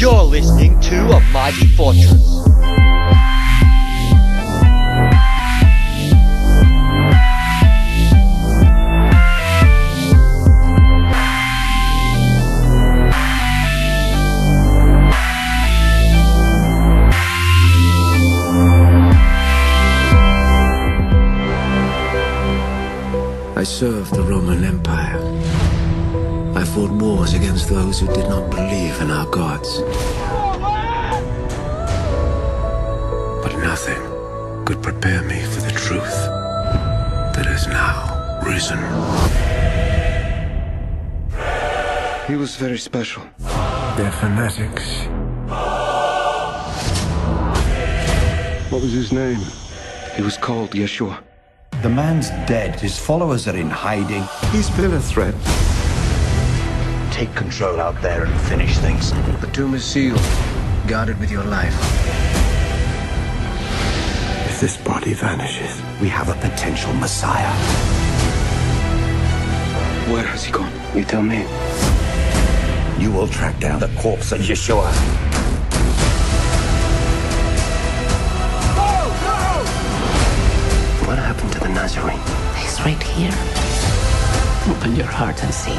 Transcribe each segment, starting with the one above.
You're listening to A Mighty Fortress. I served the Roman Empire. I fought wars against those who did not believe in our gods. But nothing could prepare me for the truth that is now risen. He was very special. They're fanatics. What was his name? He was called Yeshua. The man's dead. His followers are in hiding. He's been a threat. Take control out there and finish things. The tomb is sealed. Guard it with your life. If this body vanishes, We have a potential messiah. Where has he gone? You tell me. You will track down the corpse of Yeshua. what happened to the Nazarene? He's right here. Open your heart and see.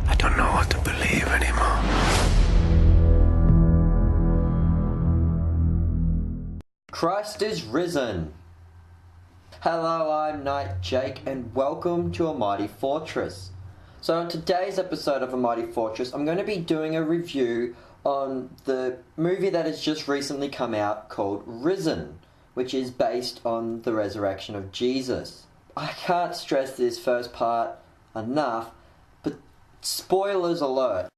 I don't know what to believe anymore. Christ is risen. Hello, I'm Knight Jake, and welcome to A Mighty Fortress. So in today's episode of A Mighty Fortress, I'm going to be doing a review on the movie that has just recently come out called Risen, which is based on the resurrection of Jesus. I can't stress this first part enough, but spoilers alert.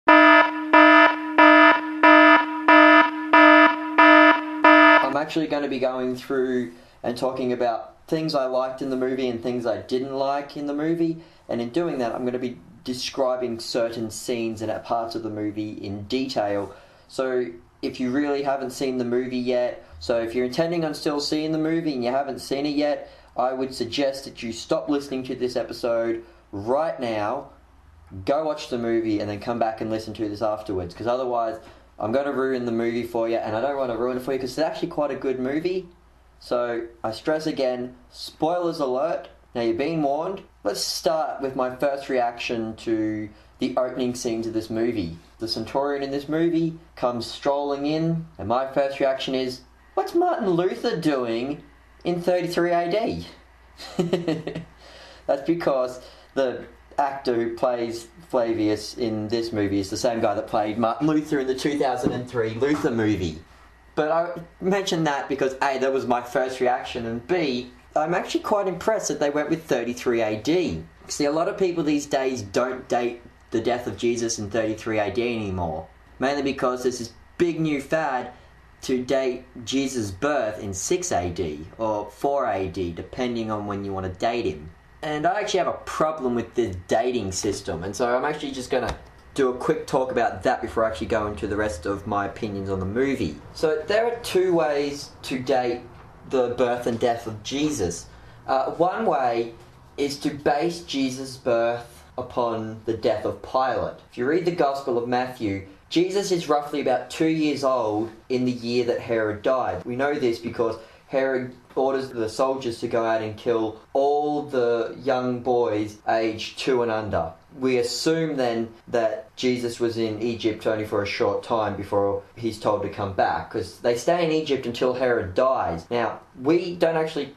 I'm actually going to be going through and talking about things I liked in the movie and things I didn't like in the movie, and in doing that I'm going to be describing certain scenes and parts of the movie in detail. So if you really haven't seen the movie yet, so if you're intending on still seeing the movie and you haven't seen it yet, I would suggest that you stop listening to this episode right now, go watch the movie, and then come back and listen to this afterwards, because otherwise I'm going to ruin the movie for you, and I don't want to ruin it for you because it's actually quite a good movie. So I stress again, spoilers alert. Now you're being warned. Let's start with my first reaction to the opening scenes of this movie. The Centurion in this movie comes strolling in, and my first reaction is, what's Martin Luther doing in 33 AD? That's because the actor who plays Flavius in this movie is the same guy that played Martin Luther in the 2003 Luther movie. But I mentioned that because A, that was my first reaction, and B, I'm actually quite impressed that they went with 33 AD. See, a lot of people these days don't date the death of Jesus in 33 AD anymore. Mainly because there's this big new fad to date Jesus' birth in 6 AD or 4 AD, depending on when you want to date him. And I actually have a problem with this dating system, and so I'm actually just going to do a quick talk about that before I actually go into the rest of my opinions on the movie. So there are two ways to date the birth and death of Jesus. One way is to base Jesus' birth upon the death of Pilate. If you read the Gospel of Matthew, Jesus is roughly about 2 years old in the year that Herod died. We know this because Herod orders the soldiers to go out and kill all the young boys aged 2 and under. We assume then that Jesus was in Egypt only for a short time before he's told to come back, because they stay in Egypt until Herod dies. Now, we can't actually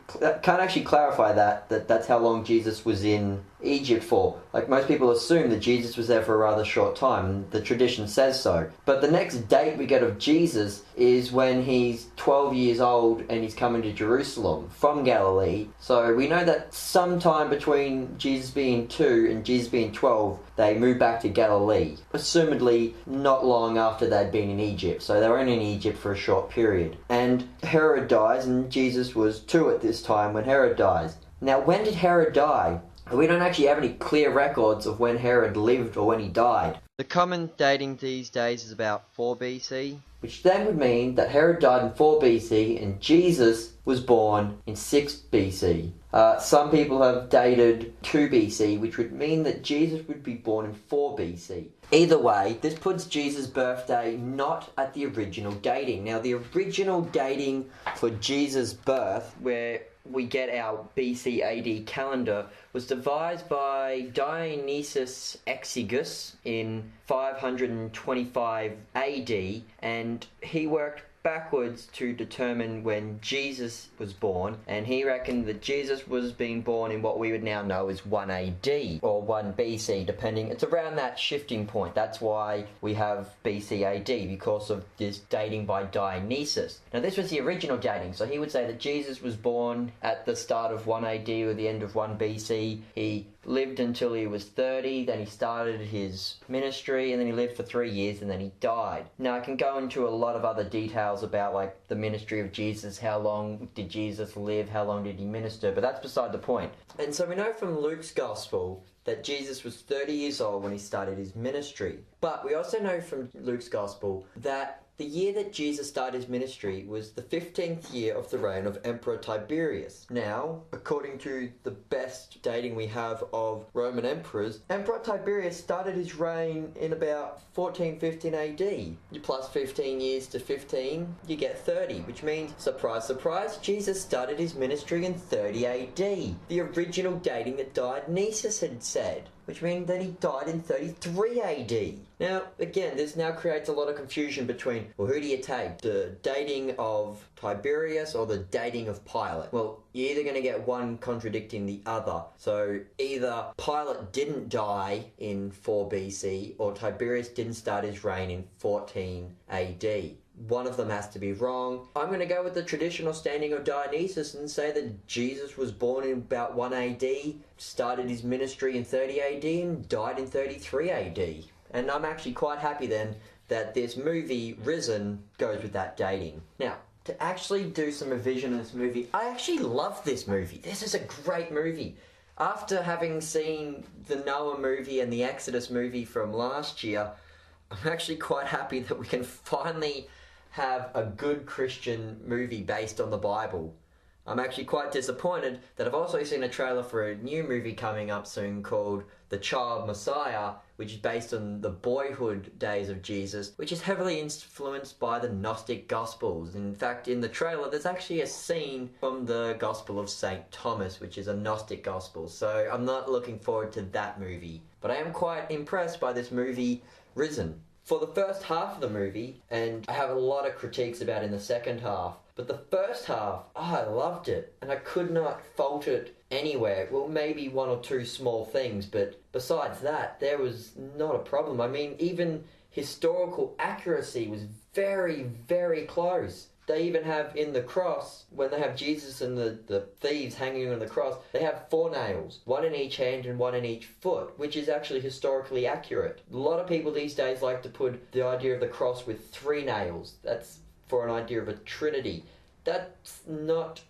clarify that's how long Jesus was in Egypt for. Like, most people assume that Jesus was there for a rather short time, and the tradition says so. But the next date we get of Jesus is when he's 12 years old and he's coming to Jerusalem from Galilee. So we know that sometime between Jesus being 2 and Jesus being 12, they moved back to Galilee. Assumedly not long after they'd been in Egypt. So they were only in Egypt for a short period. And Herod dies, and Jesus was 2 at this time when Herod dies. Now, when did Herod die? We don't actually have any clear records of when Herod lived or when he died. The common dating these days is about 4 BC. which then would mean that Herod died in 4 BC and Jesus was born in 6 BC. Some people have dated 2 BC, which would mean that Jesus would be born in 4 BC. Either way, this puts Jesus' birthday not at the original dating. Now, the original dating for Jesus' birth, where we get our BC AD calendar, was devised by Dionysius Exiguus in 525 AD, and he worked backwards to determine when Jesus was born, and he reckoned that Jesus was being born in what we would now know as 1 AD or 1 BC, depending. It's around that shifting point. That's why we have BC AD, because of this dating by Dionysius. Now, this was the original dating, so he would say that Jesus was born at the start of 1 AD or the end of 1 BC. He lived until he was 30, then he started his ministry, and then he lived for 3 years, and then he died. Now, I can go into a lot of other details about, like, the ministry of Jesus, how long did Jesus live, how long did he minister, but that's beside the point. And so we know from Luke's Gospel that Jesus was 30 years old when he started his ministry. But we also know from Luke's Gospel that the year that Jesus started his ministry was the 15th year of the reign of Emperor Tiberius. Now, according to the best dating we have of Roman emperors, Emperor Tiberius started his reign in about 1415 AD. You plus 15 years to 15, you get 30, which means, surprise, surprise, Jesus started his ministry in 30 AD. The original dating that Dionysius had said, which means that he died in 33 AD. Now, again, this now creates a lot of confusion between, well, who do you take? The dating of Tiberius or the dating of Pilate? Well, you're either going to get one contradicting the other. So either Pilate didn't die in 4 BC or Tiberius didn't start his reign in 14 AD. One of them has to be wrong. I'm going to go with the traditional standing of Dionysius and say that Jesus was born in about 1 AD, started his ministry in 30 AD, and died in 33 AD. And I'm actually quite happy then that this movie, Risen, goes with that dating. Now, to actually do some revision of this movie, I actually love this movie. This is a great movie. After having seen the Noah movie and the Exodus movie from last year, I'm actually quite happy that we can finally have a good Christian movie based on the Bible. I'm actually quite disappointed that I've also seen a trailer for a new movie coming up soon called The Child Messiah, which is based on the boyhood days of Jesus, which is heavily influenced by the Gnostic Gospels. In fact, in the trailer, there's actually a scene from the Gospel of St. Thomas, which is a Gnostic Gospel. So I'm not looking forward to that movie. But I am quite impressed by this movie, Risen. For the first half of the movie, and I have a lot of critiques about in the second half, but the first half, I loved it, and I could not fault it anywhere. Well, maybe one or two small things, but besides that, there was not a problem. I mean, even historical accuracy was very, very close. They even have in the cross, when they have Jesus and the thieves hanging on the cross, they have 4 nails, 1 in each hand and 1 in each foot, which is actually historically accurate. A lot of people these days like to put the idea of the cross with 3 nails. That's for an idea of a trinity. That's not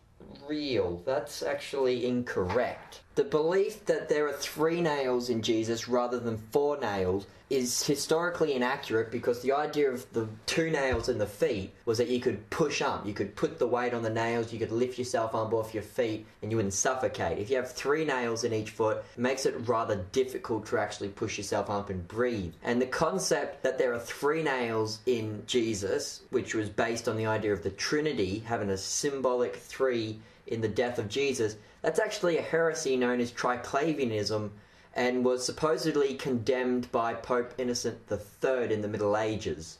real. That's actually incorrect. The belief that there are 3 nails in Jesus rather than 4 nails is historically inaccurate, because the idea of the 2 nails in the feet was that you could push up, you could put the weight on the nails, you could lift yourself up off your feet and you wouldn't suffocate. If you have 3 nails in each foot, it makes it rather difficult to actually push yourself up and breathe. And the concept that there are 3 nails in Jesus, which was based on the idea of the Trinity, having a symbolic 3 in the death of Jesus, that's actually a heresy known as Triclavianism, and was supposedly condemned by Pope Innocent III in the Middle Ages.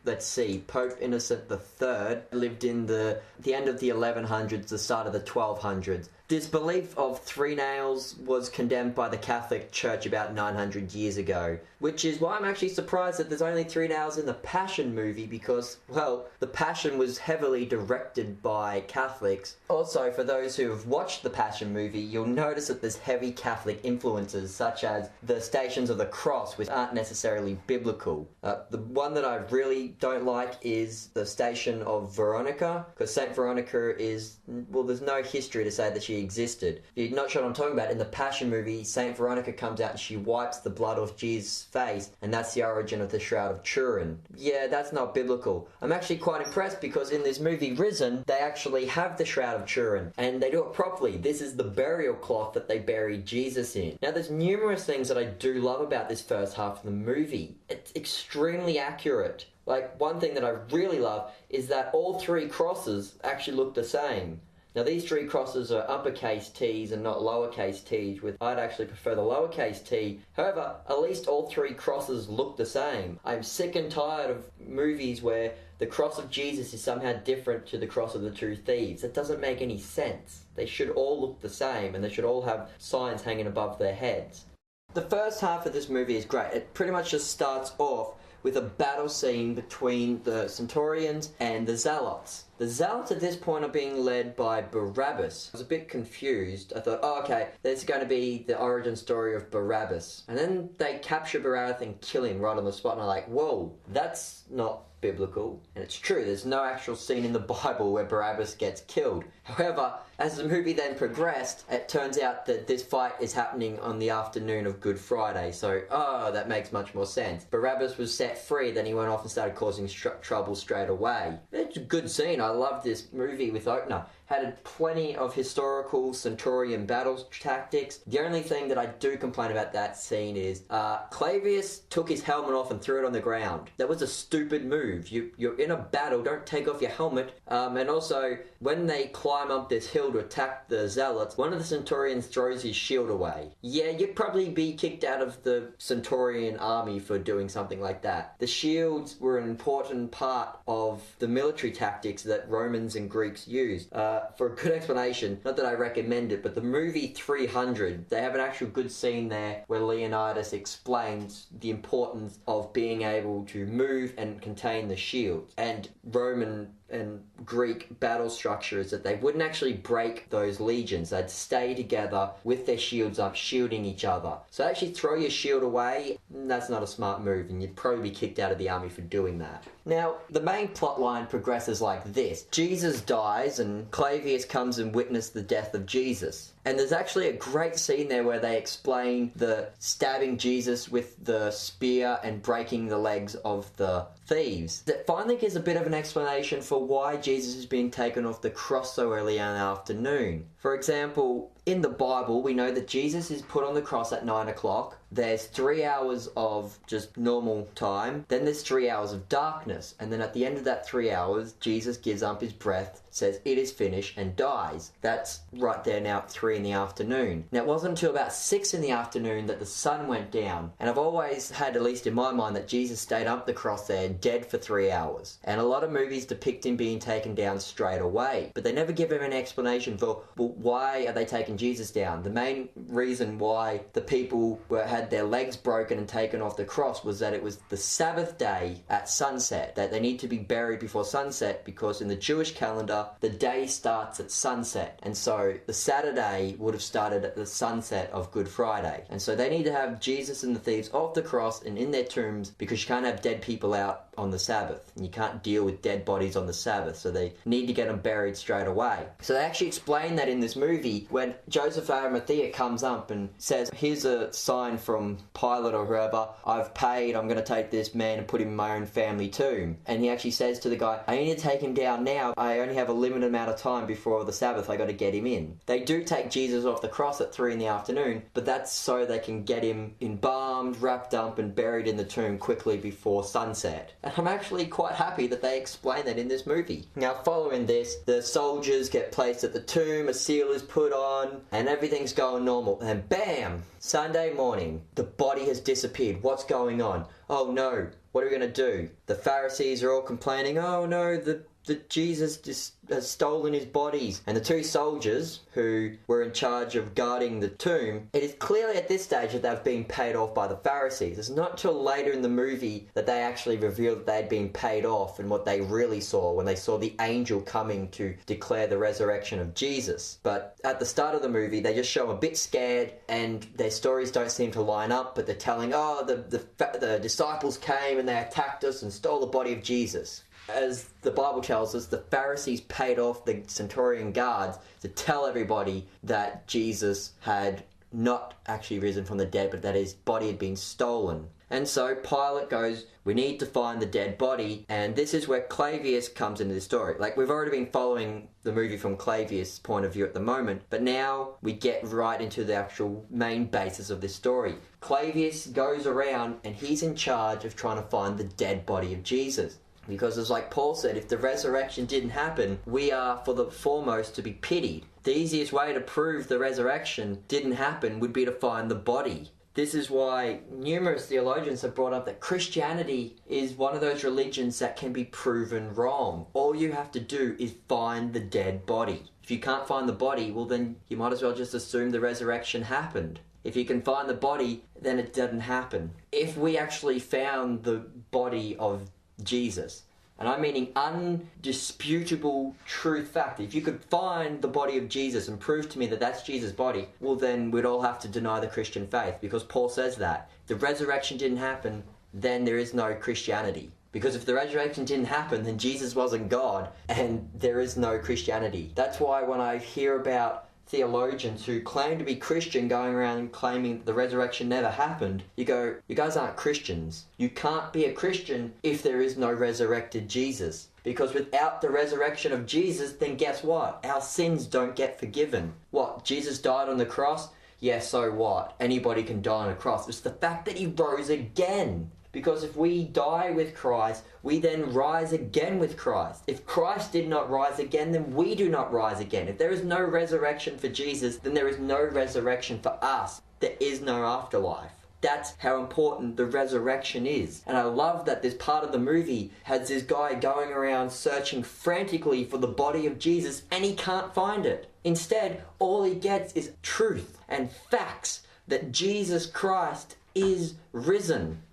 Let's see, Pope Innocent III lived in the end of the 1100s, the start of the 1200s. This belief of 3 nails was condemned by the Catholic Church about 900 years ago, which is why I'm actually surprised that there's only 3 nails in the Passion movie, because, well, the Passion was heavily directed by Catholics. Also, for those who have watched the Passion movie, you'll notice that there's heavy Catholic influences, such as the Stations of the Cross, which aren't necessarily biblical. The one that I really don't like is the station of Veronica, because Saint Veronica is, well, there's no history to say that she existed. If you're not sure what I'm talking about, in the Passion movie, Saint Veronica comes out and she wipes the blood off Jesus' face, and that's the origin of the Shroud of Turin. Yeah, that's not biblical. I'm actually quite impressed because in this movie Risen, they actually have the Shroud of Turin, and they do it properly. This is the burial cloth that they buried Jesus in. Now, there's numerous things that I do love about this first half of the movie. It's extremely accurate. Like, one thing that I really love is that all three crosses actually look the same. Now, these three crosses are uppercase T's and not lowercase T's, with I'd actually prefer the lowercase T. However, at least all three crosses look the same. I'm sick and tired of movies where the cross of Jesus is somehow different to the cross of the two thieves. That doesn't make any sense. They should all look the same, and they should all have signs hanging above their heads. The first half of this movie is great. It pretty much just starts off with a battle scene between the Centurions and the Zealots. The Zealots at this point are being led by Barabbas. I was a bit confused. I thought, oh, okay, there's going to be the origin story of Barabbas. And then they capture Barabbas and kill him right on the spot, and I'm like, whoa, that's not biblical. And it's true, there's no actual scene in the Bible where Barabbas gets killed. However, as the movie then progressed, it turns out that this fight is happening on the afternoon of Good Friday. So, oh, that makes much more sense. Barabbas was set free, then he went off and started causing trouble straight away. It's a good scene. I love this movie with opener. Had plenty of historical Centurion battle tactics. The only thing that I do complain about that scene is Clavius took his helmet off and threw it on the ground. That was a stupid move. You're in a battle, don't take off your helmet. And also, when they climb up this hill to attack the Zealots, one of the Centurions throws his shield away. Yeah, you'd probably be kicked out of the Centurion army for doing something like that. The shields were an important part of the military tactics that Romans and Greeks used. For a good explanation, not that I recommend it, but the movie 300, they have an actual good scene there where Leonidas explains the importance of being able to move and contain the shield. And Roman and Greek battle structures that they wouldn't actually break those legions. They'd stay together with their shields up, shielding each other. So actually throw your shield away, that's not a smart move, and you'd probably be kicked out of the army for doing that. Now, the main plot line progresses like this. Jesus dies and Clavius comes and witnesses the death of Jesus. And there's actually a great scene there where they explain the stabbing Jesus with the spear and breaking the legs of the thieves. That finally gives a bit of an explanation for why Jesus is being taken off the cross so early in the afternoon. For example, in the Bible, we know that Jesus is put on the cross at 9 o'clock. There's 3 hours of just normal time. Then there's 3 hours of darkness. And then at the end of that 3 hours, Jesus gives up his breath, says, "It is finished," and dies. That's right there now at 3 in the afternoon. Now, it wasn't until about 6 in the afternoon that the sun went down. And I've always had, at least in my mind, that Jesus stayed up the cross there, dead for 3 hours. And a lot of movies depict him being taken down straight away. But they never give him an explanation for, well, why are they taking Jesus down? The main reason why the people had their legs broken and taken off the cross was that it was the Sabbath day at sunset, that they need to be buried before sunset, because in the Jewish calendar, the day starts at sunset. And so the Saturday would have started at the sunset of Good Friday. And so they need to have Jesus and the thieves off the cross and in their tombs, because you can't have dead people out on the Sabbath. And you can't deal with dead bodies on the Sabbath. So they need to get them buried straight away. So they actually explain that in this movie when Joseph Arimathea comes up and says, "Here's a sign from Pilate or whoever. I've paid. I'm going to take this man and put him in my own family tomb." And he actually says to the guy, "I need to take him down now. I only have a limited amount of time before the Sabbath. I got to get him in." They do take Jesus off the cross at 3 in the afternoon, but that's so they can get him embalmed, wrapped up, and buried in the tomb quickly before sunset. And I'm actually quite happy that they explain that in this movie. Now, following this, the soldiers get placed at the tomb, a seal is put on, and everything's going normal. And bam! Sunday morning, the body has disappeared. What's going on? Oh no, what are we going to do? The Pharisees are all complaining, "Oh no, the that Jesus has stolen his bodies. And the two soldiers who were in charge of guarding the tomb, it is clearly at this stage that they've been paid off by the Pharisees. It's not till later in the movie that they actually reveal that they'd been paid off and what they really saw when they saw the angel coming to declare the resurrection of Jesus. But at the start of the movie, they just show them a bit scared and their stories don't seem to line up, but they're telling, oh, the disciples came and they attacked us and stole the body of Jesus. As the Bible tells us, the Pharisees paid off the centurion guards to tell everybody that Jesus had not actually risen from the dead, but that his body had been stolen. And so Pilate goes, we need to find the dead body, and this is where Clavius comes into the story. Like, we've already been following the movie from Clavius' point of view at the moment, but now we get right into the actual main basis of this story. Clavius goes around and he's in charge of trying to find the dead body of Jesus. Because as like Paul said, if the resurrection didn't happen, we are for the foremost to be pitied. The easiest way to prove the resurrection didn't happen would be to find the body. This is why numerous theologians have brought up that Christianity is one of those religions that can be proven wrong. All you have to do is find the dead body. If you can't find the body, well then you might as well just assume the resurrection happened. If you can find the body, then it didn't happen. If we actually found the body of Jesus, and I'm meaning undisputable truth fact, if you could find the body of Jesus and prove to me that that's Jesus' body, well then we'd all have to deny the Christian faith, because Paul says that. If the resurrection didn't happen, then there is no Christianity. Because if the resurrection didn't happen, then Jesus wasn't God, and there is no Christianity. That's why when I hear about theologians who claim to be Christian going around claiming the resurrection never happened, you go, you guys aren't Christians. You can't be a Christian if there is no resurrected Jesus. Because without the resurrection of Jesus, then guess what? Our sins don't get forgiven. What? Jesus died on the cross? Yeah, so what? Anybody can die on a cross. It's the fact that he rose again. Because if we die with Christ, we then rise again with Christ. If Christ did not rise again, then we do not rise again. If there is no resurrection for Jesus, then there is no resurrection for us. There is no afterlife. That's how important the resurrection is. And I love that this part of the movie has this guy going around searching frantically for the body of Jesus and he can't find it. Instead, all he gets is truth and facts that Jesus Christ is risen.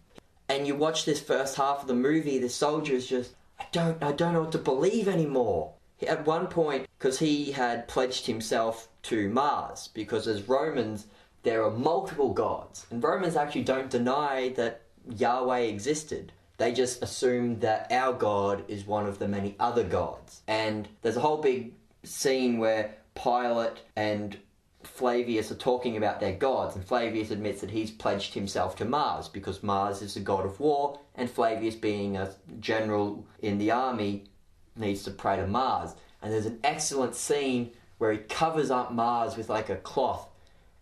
And you watch this first half of the movie, the soldier is just, I don't know what to believe anymore. At one point, because he had pledged himself to Mars, because as Romans, there are multiple gods. And Romans actually don't deny that Yahweh existed. They just assume that our God is one of the many other gods. And there's a whole big scene where Pilate and Flavius are talking about their gods, and Flavius admits that he's pledged himself to Mars because Mars is the god of war, and Flavius, being a general in the army, needs to pray to Mars. And there's an excellent scene where he covers up Mars with like a cloth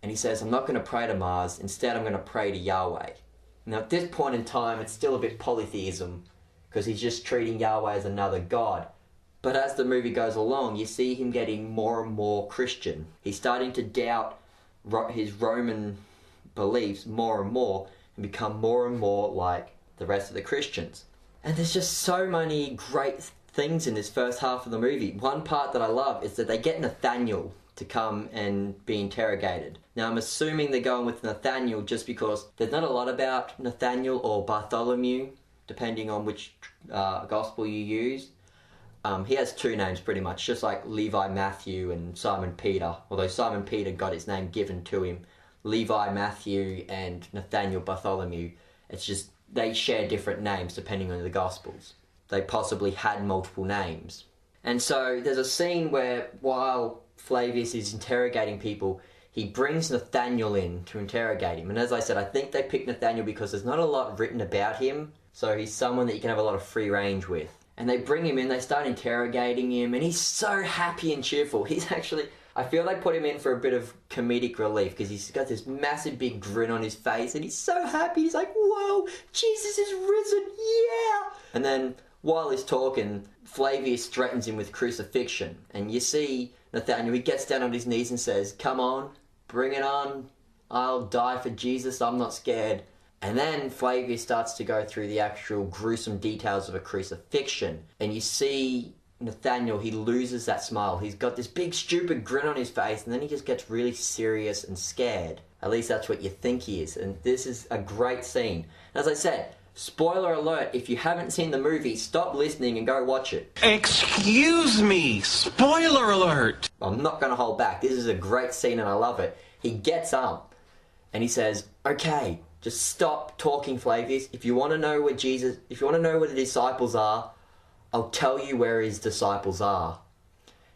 and he says, I'm not going to pray to Mars, instead I'm going to pray to Yahweh. Now at this point in time it's still a bit polytheism because he's just treating Yahweh as another god. But as the movie goes along, you see him getting more and more Christian. He's starting to doubt his Roman beliefs more and more and become more and more like the rest of the Christians. And there's just so many great things in this first half of the movie. One part that I love is that they get Nathaniel to come and be interrogated. Now I'm assuming they're going with Nathaniel just because there's not a lot about Nathaniel or Bartholomew, depending on which gospel you use. He has two names pretty much, just like Levi Matthew and Simon Peter, although Simon Peter got his name given to him. Levi Matthew and Nathaniel Bartholomew, it's just they share different names depending on the Gospels. They possibly had multiple names. And so there's a scene where while Flavius is interrogating people, he brings Nathaniel in to interrogate him. And as I said, I think they picked Nathaniel because there's not a lot written about him, so he's someone that you can have a lot of free range with. And they bring him in, they start interrogating him, and he's so happy and cheerful. He's actually, I feel they put him in for a bit of comedic relief because he's got this massive big grin on his face and he's so happy. He's like, whoa, Jesus is risen, yeah! And then while he's talking, Flavius threatens him with crucifixion. And you see Nathaniel, he gets down on his knees and says, come on, bring it on. I'll die for Jesus, I'm not scared. And then Flavius starts to go through the actual gruesome details of a crucifixion. And you see Nathaniel, he loses that smile. He's got this big stupid grin on his face, and then he just gets really serious and scared. At least that's what you think he is. And this is a great scene. As I said, spoiler alert, if you haven't seen the movie, stop listening and go watch it. Excuse me, spoiler alert! I'm not going to hold back. This is a great scene and I love it. He gets up and he says, okay, just stop talking, Flavius. If you want to know where the disciples are, I'll tell you where his disciples are.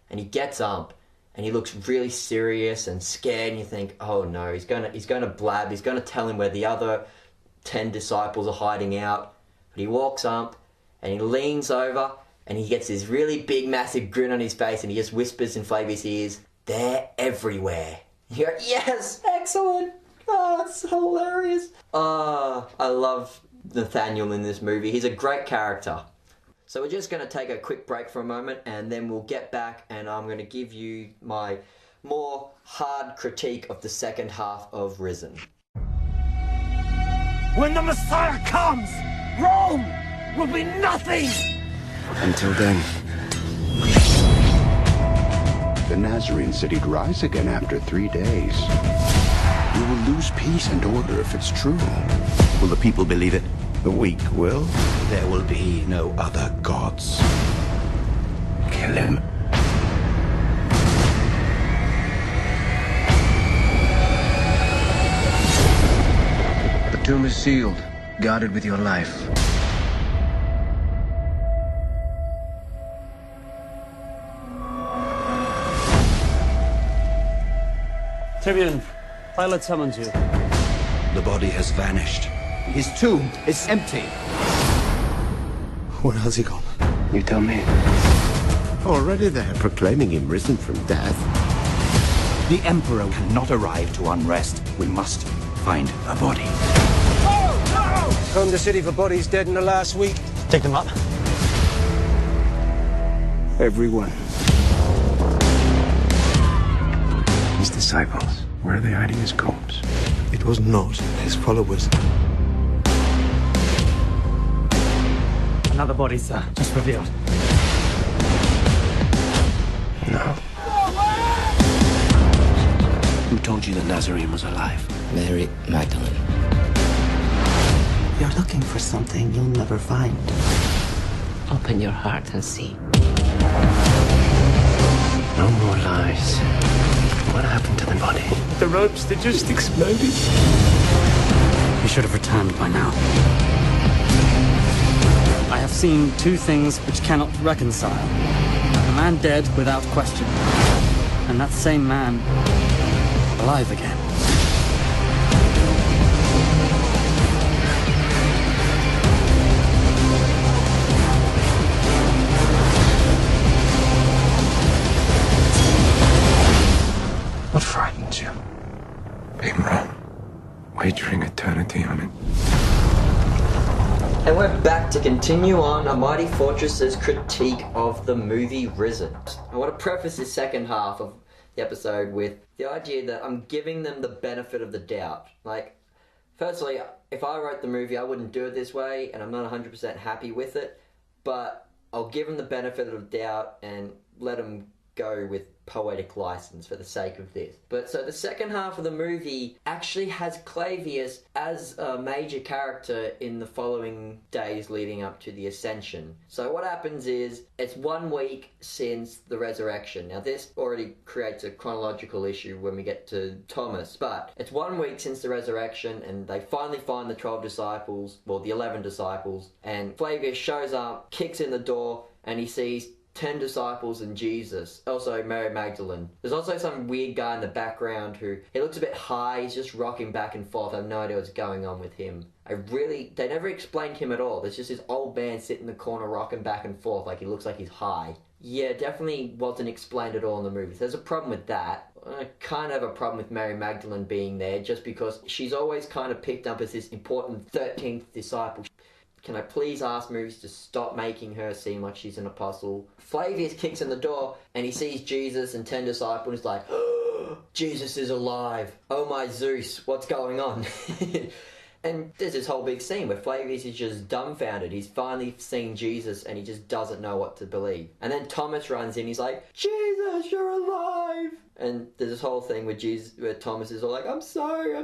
And he gets up and he looks really serious and scared, and you think, oh no, he's gonna blab, he's gonna tell him where the other 10 disciples are hiding out. But he walks up and he leans over and he gets this really big massive grin on his face, and he just whispers in Flavius' ears, they're everywhere. You go, yes, excellent. Oh, it's hilarious. Oh, I love Nathaniel in this movie. He's a great character. So we're just going to take a quick break for a moment, and then we'll get back and I'm going to give you my more hard critique of the second half of Risen. When the Messiah comes, Rome will be nothing! Until then. The Nazarene city'd rise again after 3 days. You will lose peace and order if it's true. Will the people believe it? The weak will. There will be no other gods. Kill him. The tomb is sealed, guarded with your life. Tribune, Pilate summons you. The body has vanished. His tomb is empty. Where has he gone? You tell me. Already they're proclaiming him risen from death. The Emperor cannot arrive to unrest. We must find a body. Combed the city for bodies dead in the last week. Take them up. Everyone. His disciples. Where are they hiding his corpse? It was not his followers. Another body, sir, just revealed. No. Who told you the Nazarene was alive? Mary Magdalene. You're looking for something you'll never find. Open your heart and see. No more lies. What happened to the body? The ropes, they just exploded. You should have returned by now. I have seen two things which cannot reconcile. A man dead without question, and that same man alive again. What frightens you? Being wrong. Wagering eternity on it. And we're back to continue on A Mighty Fortress's critique of the movie Risen. I want to preface this second half of the episode with the idea that I'm giving them the benefit of the doubt. Like, firstly, if I wrote the movie, I wouldn't do it this way, and I'm not 100% happy with it, but I'll give them the benefit of the doubt and let them go with poetic license for the sake of this. But so the second half of the movie actually has Clavius as a major character in the following days leading up to the Ascension. So what happens is, it's 1 week since the resurrection. Now this already creates a chronological issue when we get to Thomas, but it's 1 week since the resurrection and they finally find the 12 disciples, well, the 11 disciples, and Flavius shows up, kicks in the door, and he sees 10 disciples and Jesus. Also Mary Magdalene. There's also some weird guy in the background who, he looks a bit high, he's just rocking back and forth. I have no idea what's going on with him. They never explained him at all. There's just this old man sitting in the corner rocking back and forth like he looks like he's high. Yeah, definitely wasn't explained at all in the movie. So there's a problem with that. I kind of have a problem with Mary Magdalene being there just because she's always kind of picked up as this important 13th disciple. Can I please ask movies to stop making her seem like she's an apostle? Flavius kicks in the door and he sees Jesus and 10 disciples and he's like, oh, Jesus is alive. Oh my Zeus, what's going on? And there's this whole big scene where Flavius is just dumbfounded. He's finally seen Jesus and he just doesn't know what to believe. And then Thomas runs in, he's like, Jesus, you're alive! And there's this whole thing where Thomas is all like, I'm sorry.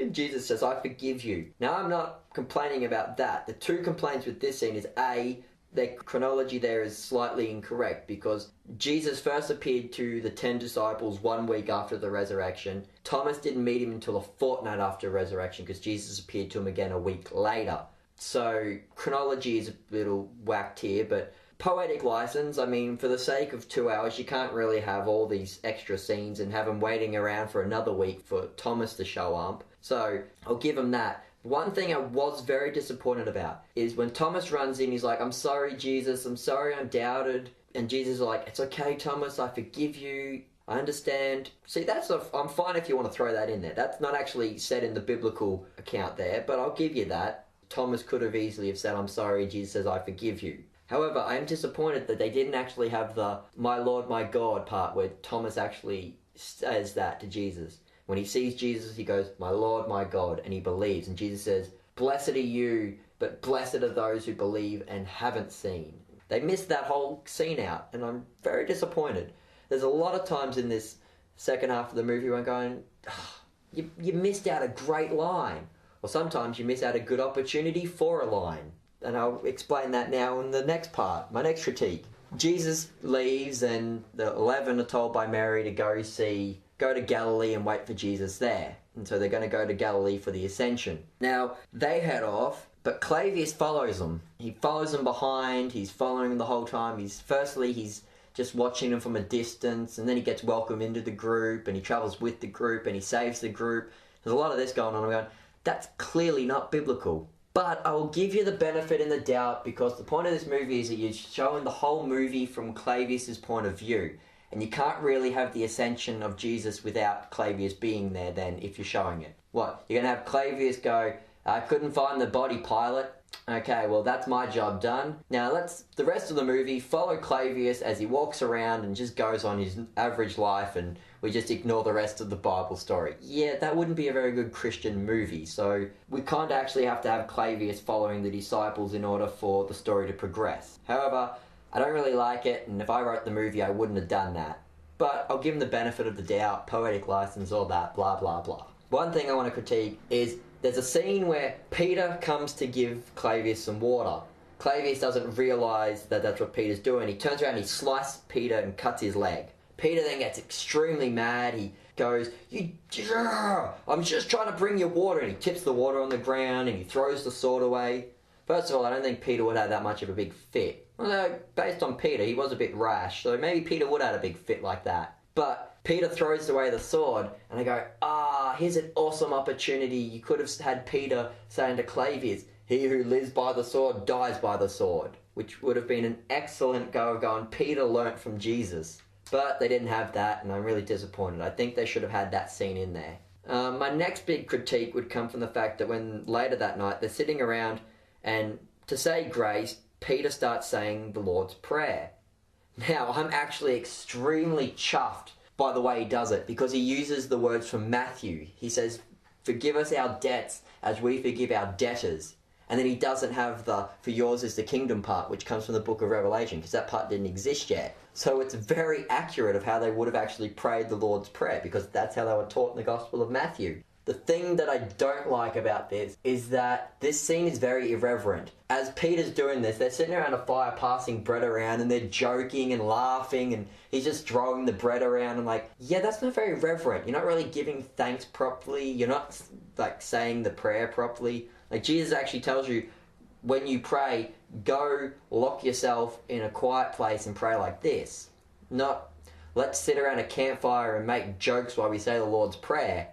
And Jesus says, I forgive you. Now, I'm not complaining about that. The two complaints with this scene is A, the chronology there is slightly incorrect because Jesus first appeared to the 10 disciples 1 week after the resurrection. Thomas didn't meet him until a fortnight after resurrection because Jesus appeared to him again a week later. So chronology is a little whacked here, but poetic license, I mean, for the sake of 2 hours, you can't really have all these extra scenes and have them waiting around for another week for Thomas to show up. So I'll give him that. One thing I was very disappointed about is when Thomas runs in, he's like, I'm sorry, Jesus, I'm sorry I doubted. And Jesus is like, it's okay, Thomas, I forgive you, I understand. See, I'm fine if you want to throw that in there. That's not actually said in the biblical account there, but I'll give you that. Thomas could have easily have said, I'm sorry, Jesus says, I forgive you. However, I am disappointed that they didn't actually have the my Lord, my God part where Thomas actually says that to Jesus. When he sees Jesus, he goes, my Lord, my God, and he believes. And Jesus says, blessed are you, but blessed are those who believe and haven't seen. They missed that whole scene out, and I'm very disappointed. There's a lot of times in this second half of the movie where I'm going, you missed out a great line. Or sometimes you miss out a good opportunity for a line. And I'll explain that now in the next part, my next critique. Jesus leaves and the 11 are told by Mary to go to Galilee and wait for Jesus there. And so they're going to go to Galilee for the Ascension. Now, they head off, but Clavius follows them. He follows them behind, he's following them the whole time. He's just watching them from a distance, and then he gets welcomed into the group, and he travels with the group, and he saves the group. There's a lot of this going on. I'm going, that's clearly not biblical. But I will give you the benefit in the doubt because the point of this movie is that you're showing the whole movie from Clavius' point of view. And you can't really have the ascension of Jesus without Clavius being there then if you're showing it. What? You're going to have Clavius go, I couldn't find the body, Pilate. Okay, well that's my job done. Now let's, the rest of the movie, follow Clavius as he walks around and just goes on his average life and we just ignore the rest of the Bible story. Yeah, that wouldn't be a very good Christian movie, so we kind of actually have to have Clavius following the disciples in order for the story to progress. However, I don't really like it, and if I wrote the movie I wouldn't have done that. But I'll give him the benefit of the doubt, poetic license, all that, blah blah blah. One thing I want to critique is there's a scene where Peter comes to give Clavius some water. Clavius doesn't realise that that's what Peter's doing. He turns around and he slices Peter and cuts his leg. Peter then gets extremely mad. He goes, I'm just trying to bring you water. And he tips the water on the ground and he throws the sword away. First of all, I don't think Peter would have that much of a big fit. Although, based on Peter, he was a bit rash, so maybe Peter would have had a big fit like that. But Peter throws away the sword, and I go, here's an awesome opportunity. You could have had Peter saying to Clavius, he who lives by the sword dies by the sword, which would have been an excellent go of going, Peter learnt from Jesus. But they didn't have that, and I'm really disappointed. I think they should have had that scene in there. My next big critique would come from the fact that when later that night they're sitting around, and to say grace, Peter starts saying the Lord's Prayer. Now, I'm actually extremely chuffed by the way he does it, because he uses the words from Matthew. He says, forgive us our debts as we forgive our debtors. And then he doesn't have the for yours is the kingdom part, which comes from the book of Revelation, because that part didn't exist yet. So it's very accurate of how they would have actually prayed the Lord's Prayer, because that's how they were taught in the Gospel of Matthew. The thing that I don't like about this is that this scene is very irreverent. As Peter's doing this, they're sitting around a fire passing bread around and they're joking and laughing and he's just throwing the bread around and like, yeah, that's not very reverent. You're not really giving thanks properly. You're not like saying the prayer properly. Like Jesus actually tells you, when you pray, go lock yourself in a quiet place and pray like this. Not, let's sit around a campfire and make jokes while we say the Lord's Prayer.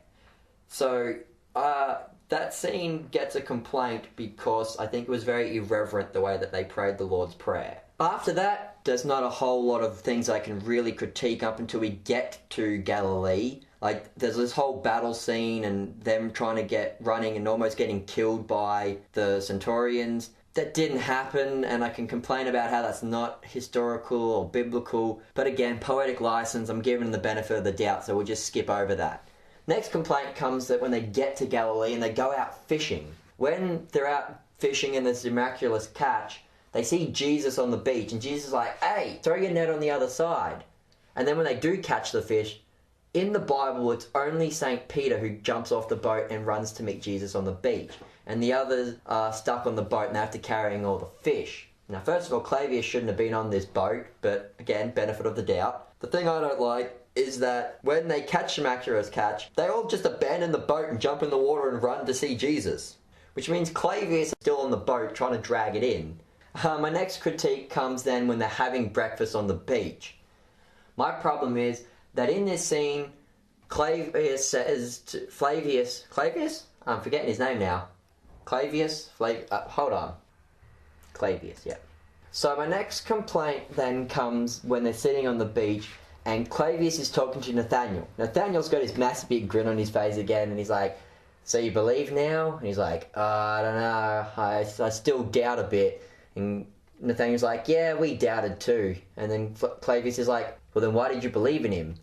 So, that scene gets a complaint because I think it was very irreverent the way that they prayed the Lord's Prayer. After that, there's not a whole lot of things I can really critique up until we get to Galilee. Like, there's this whole battle scene and them trying to get running and almost getting killed by the Centurions. That didn't happen, and I can complain about how that's not historical or biblical. But again, poetic license, I'm giving them the benefit of the doubt, so we'll just skip over that. Next complaint comes that when they get to Galilee and they go out fishing, when they're out fishing in this miraculous catch, they see Jesus on the beach, and Jesus is like, hey, throw your net on the other side. And then when they do catch the fish, in the Bible, it's only St. Peter who jumps off the boat and runs to meet Jesus on the beach. And the others are stuck on the boat and they have to carrying all the fish. Now, first of all, Clavius shouldn't have been on this boat, but again, benefit of the doubt. The thing I don't like is that when they catch the miraculous catch, they all just abandon the boat and jump in the water and run to see Jesus. Which means Clavius is still on the boat trying to drag it in. My next critique comes then when they're having breakfast on the beach. My problem is that in this scene, Clavius says to Flavius... Clavius? I'm forgetting his name now. Clavius? Hold on. Clavius, yeah. So my next complaint then comes when they're sitting on the beach and Clavius is talking to Nathaniel. Nathaniel's got his massive big grin on his face again and he's like, so you believe now? And he's like, I don't know, I still doubt a bit. And Nathaniel's like, yeah, we doubted too. And then Clavius is like, well then why did you believe in him?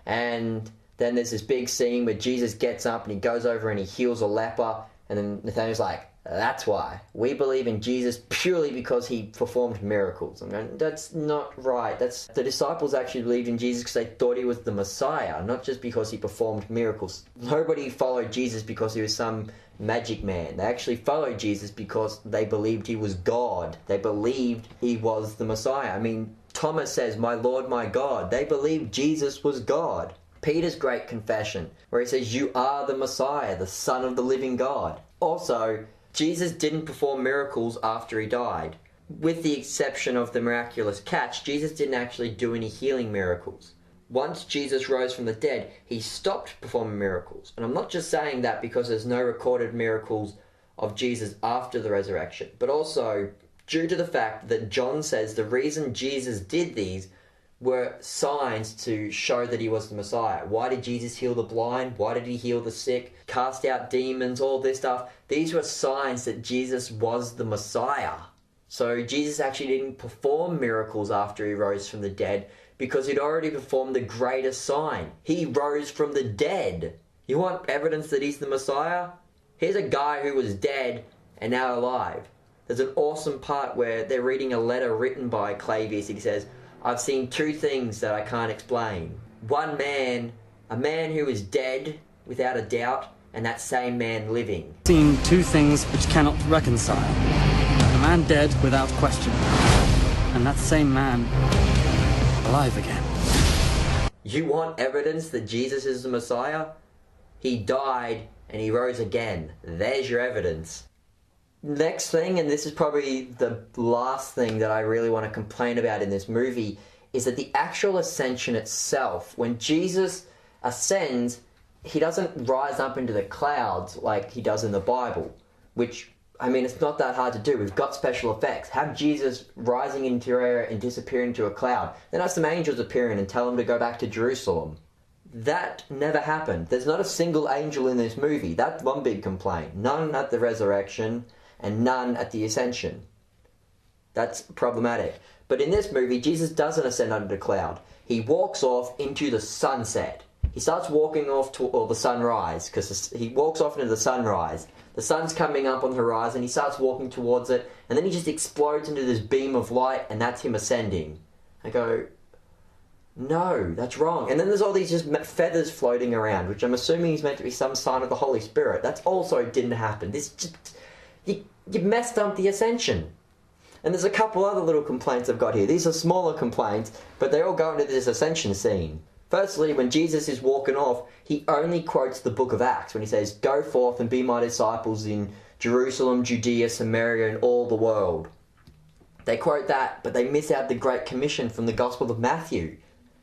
And then there's this big scene where Jesus gets up and he goes over and he heals a leper. And then Nathaniel's like, that's why. We believe in Jesus purely because he performed miracles. I mean, that's not right. The disciples actually believed in Jesus because they thought he was the Messiah, not just because he performed miracles. Nobody followed Jesus because he was some magic man. They actually followed Jesus because they believed he was God. They believed he was the Messiah. I mean, Thomas says, my Lord, my God. They believed Jesus was God. Peter's great confession, where he says, you are the Messiah, the Son of the living God. Also, Jesus didn't perform miracles after he died. With the exception of the miraculous catch, Jesus didn't actually do any healing miracles. Once Jesus rose from the dead, he stopped performing miracles. And I'm not just saying that because there's no recorded miracles of Jesus after the resurrection, but also due to the fact that John says the reason Jesus did these were signs to show that he was the Messiah. Why did Jesus heal the blind? Why did he heal the sick? Cast out demons, all this stuff. These were signs that Jesus was the Messiah. So Jesus actually didn't perform miracles after he rose from the dead because he'd already performed the greatest sign. He rose from the dead. You want evidence that he's the Messiah? Here's a guy who was dead and now alive. There's an awesome part where they're reading a letter written by Clavius and he says, I've seen two things that I can't explain. One man, a man who is dead, without a doubt, and that same man living. Seen two things which cannot reconcile. A man dead without question, and that same man alive again. You want evidence that Jesus is the Messiah? He died and he rose again. There's your evidence. Next thing, and this is probably the last thing that I really want to complain about in this movie, is that the actual ascension itself, when Jesus ascends, he doesn't rise up into the clouds like he does in the Bible, which, I mean, it's not that hard to do. We've got special effects. Have Jesus rising into air and disappearing into a cloud. Then have some angels appearing and tell him to go back to Jerusalem. That never happened. There's not a single angel in this movie. That's one big complaint. None at the resurrection and none at the ascension. That's problematic. But in this movie, Jesus doesn't ascend under the cloud. He walks off into the sunset. He starts walking off to the sunrise, because he walks off into the sunrise. The sun's coming up on the horizon, he starts walking towards it, and then he just explodes into this beam of light, and that's him ascending. I go, no, that's wrong. And then there's all these just feathers floating around, which I'm assuming is meant to be some sign of the Holy Spirit. That also didn't happen. This just... You messed up the ascension. And there's a couple other little complaints I've got here. These are smaller complaints, but they all go into this ascension scene. Firstly, when Jesus is walking off, he only quotes the book of Acts when he says, go forth and be my disciples in Jerusalem, Judea, Samaria, and all the world. They quote that, but they miss out the Great Commission from the Gospel of Matthew.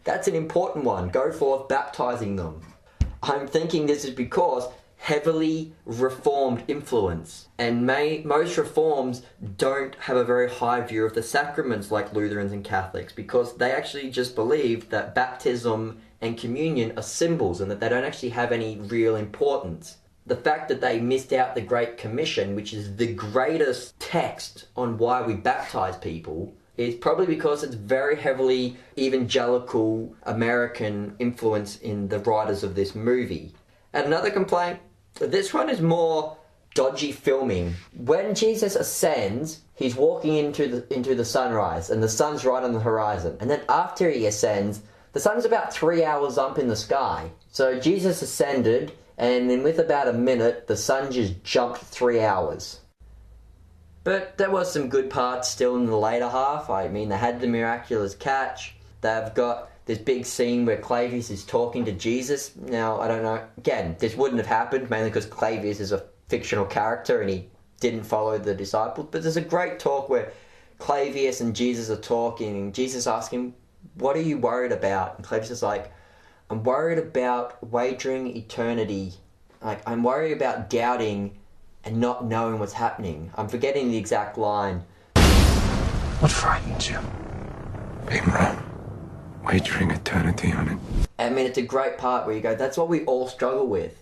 That's an important one. Go forth baptizing them. I'm thinking this is because heavily reformed influence, and most reforms don't have a very high view of the sacraments like Lutherans and Catholics, because they actually just believe that baptism and communion are symbols and that they don't actually have any real importance. The fact that they missed out the Great Commission, which is the greatest text on why we baptize people, is probably because it's very heavily evangelical American influence in the writers of this movie. And another complaint, this one is more dodgy filming. When Jesus ascends, he's walking into the sunrise, and the sun's right on the horizon. And then after he ascends, the sun's about 3 hours up in the sky. So Jesus ascended, and then with about a minute, the sun just jumped 3 hours. But there was some good parts still in the later half. I mean, they had the miraculous catch. They've got this big scene where Clavius is talking to Jesus. Now, I don't know, again, this wouldn't have happened, mainly because Clavius is a fictional character and he didn't follow the disciples. But there's a great talk where Clavius and Jesus are talking, and Jesus asks him, "What are you worried about?" And Clavius is like, "I'm worried about wagering eternity. Like, I'm worried about doubting and not knowing what's happening." I'm forgetting the exact line. What frightens you? Being wrong. Wagering eternity on it. I mean, it's a great part where you go, that's what we all struggle with.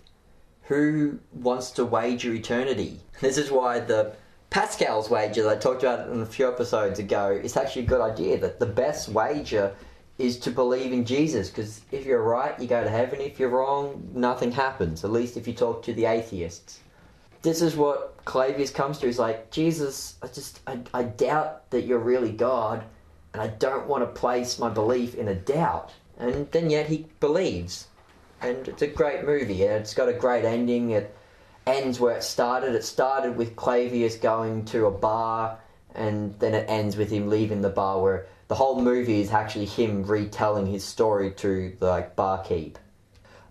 Who wants to wager eternity? This is why the Pascal's wager that I talked about in a few episodes ago is actually a good idea, that the best wager is to believe in Jesus, because if you're right, you go to heaven. If you're wrong, nothing happens, at least if you talk to the atheists. This is what Clavius comes to. He's like, Jesus, I doubt that you're really God, and I don't want to place my belief in a doubt. And then yet he believes. And it's a great movie. It's got a great ending. It ends where it started. It started with Clavius going to a bar, and then it ends with him leaving the bar, where the whole movie is actually him retelling his story to the barkeep.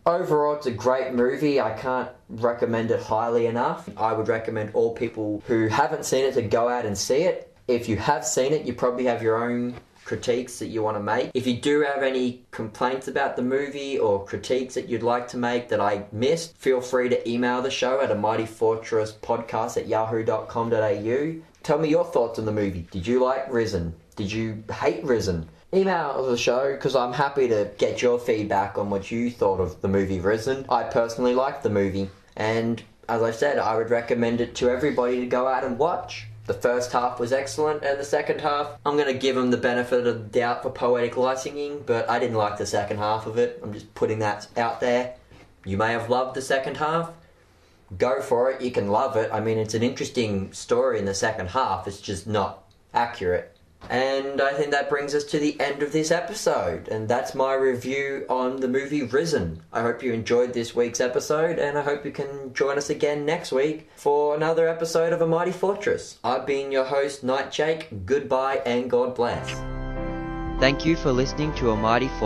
Overall, it's a great movie. I can't recommend it highly enough. I would recommend all people who haven't seen it to go out and see it. If you have seen it, you probably have your own critiques that you want to make. If you do have any complaints about the movie or critiques that you'd like to make that I missed, feel free to email the show at amightyfortresspodcast@yahoo.com.au. Tell me your thoughts on the movie. Did you like Risen? Did you hate Risen? Email the show, because I'm happy to get your feedback on what you thought of the movie Risen. I personally liked the movie, and as I said, I would recommend it to everybody to go out and watch. The first half was excellent, and the second half, I'm going to give them the benefit of the doubt for poetic licensing, but I didn't like the second half of it. I'm just putting that out there. You may have loved the second half. Go for it, you can love it. I mean, it's an interesting story in the second half, it's just not accurate. And I think that brings us to the end of this episode, and that's my review on the movie Risen. I hope you enjoyed this week's episode, and I hope you can join us again next week for another episode of A Mighty Fortress. I've been your host, Night Jake. Goodbye and God bless. Thank you for listening to A Mighty Fortress.